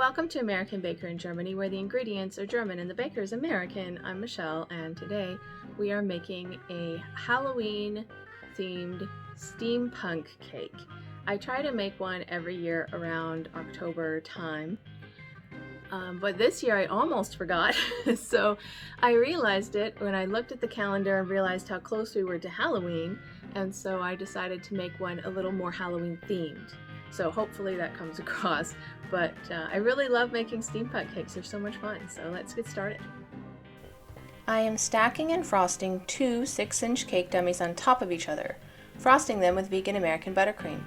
Welcome to American Baker in Germany, where the ingredients are German and the baker is American. I'm Michelle, and today we are making a Halloween-themed steampunk cake. I try to make one every year around October time, but this year I almost forgot. So I realized it when I looked at the calendar and realized how close we were to Halloween, and so I decided to make one a little more Halloween themed. So hopefully that comes across, but I really love making steampunk cakes. They're so much fun, so let's get started. I am stacking and frosting two 6-inch cake dummies on top of each other, frosting them with vegan American buttercream.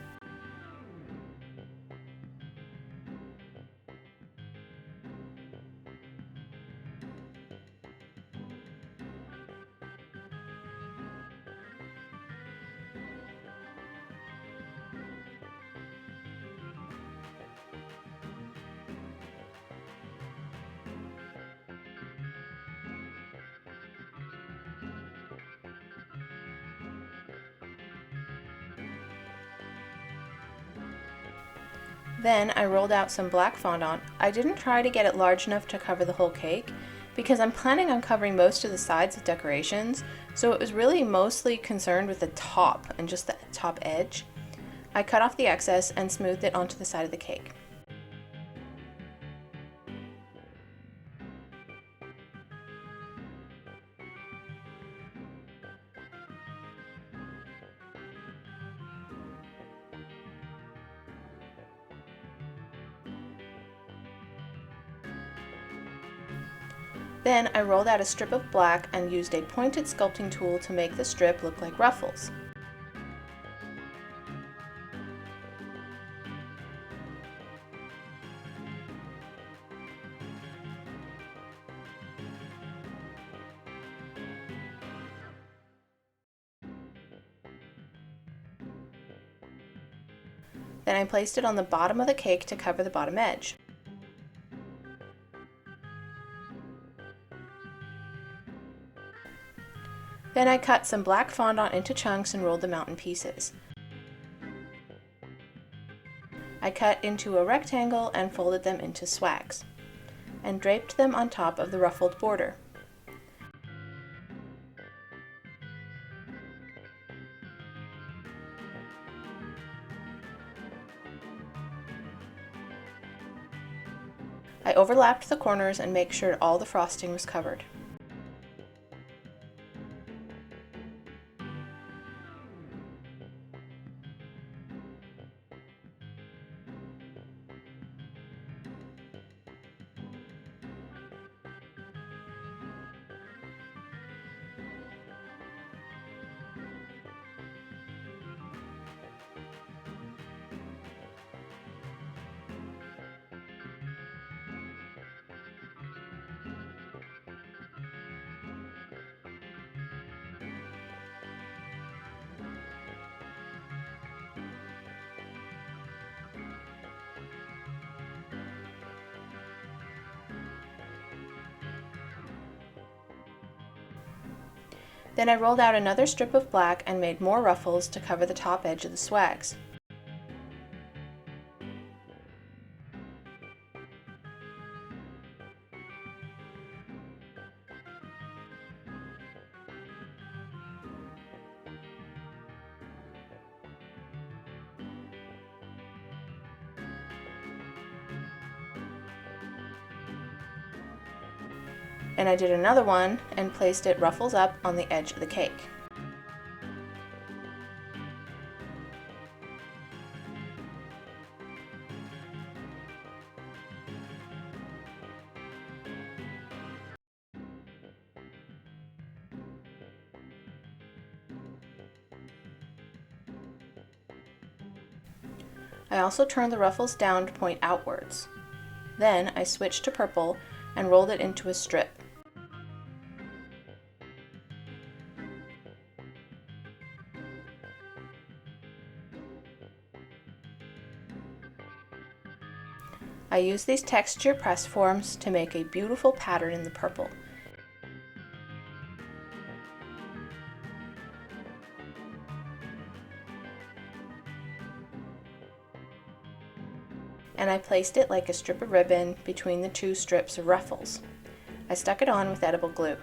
Then I rolled out some black fondant. I didn't try to get it large enough to cover the whole cake because I'm planning on covering most of the sides with decorations, so it was really mostly concerned with the top and just the top edge. I cut off the excess and smoothed it onto the side of the cake. Then I rolled out a strip of black and used a pointed sculpting tool to make the strip look like ruffles. Then I placed it on the bottom of the cake to cover the bottom edge. Then I cut some black fondant into chunks and rolled them out in pieces. I cut into a rectangle and folded them into swags, and draped them on top of the ruffled border. I overlapped the corners and made sure all the frosting was covered. Then I rolled out another strip of black and made more ruffles to cover the top edge of the swags. And I did another one and placed it ruffles up on the edge of the cake. I also turned the ruffles down to point outwards. Then I switched to purple and rolled it into a strip. I used these texture press forms to make a beautiful pattern in the purple. and I placed it like a strip of ribbon between the two strips of ruffles. I stuck it on with edible glue.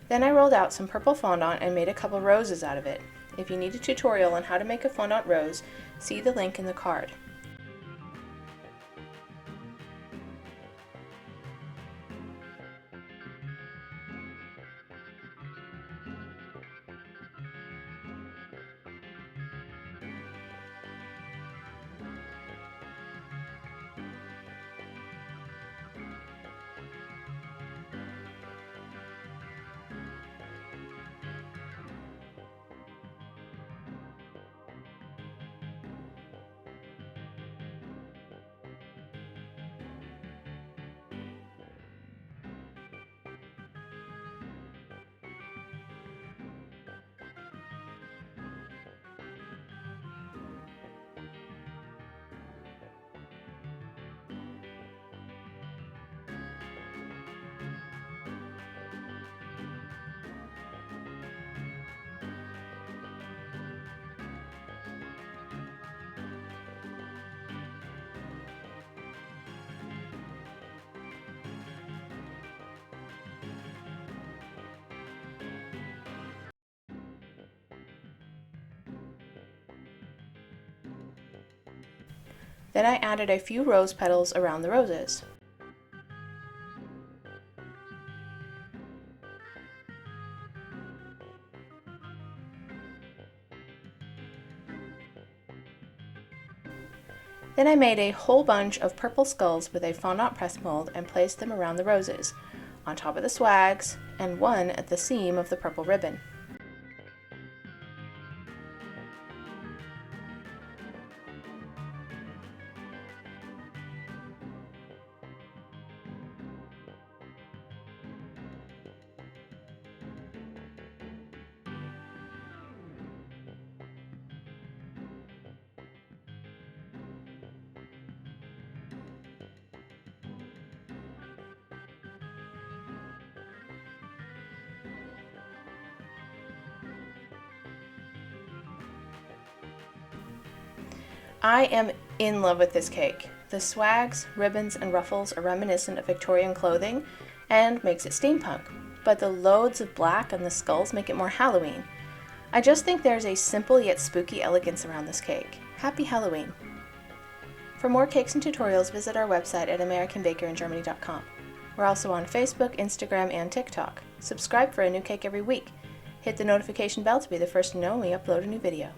Then I rolled out some purple fondant and made a couple roses out of it. If you need a tutorial on how to make a fondant rose, see the link in the card. Then I added a few rose petals around the roses. Then I made a whole bunch of purple skulls with a fondant press mold and placed them around the roses, on top of the swags, and one at the seam of the purple ribbon. I am in love with this cake. The swags, ribbons, and ruffles are reminiscent of Victorian clothing and makes it steampunk, but the loads of black on the skulls make it more Halloween. I just think there's a simple yet spooky elegance around this cake. Happy Halloween! For more cakes and tutorials, visit our website at AmericanBakerInGermany.com. We're also on Facebook, Instagram, and TikTok. Subscribe for a new cake every week. Hit the notification bell to be the first to know when we upload a new video.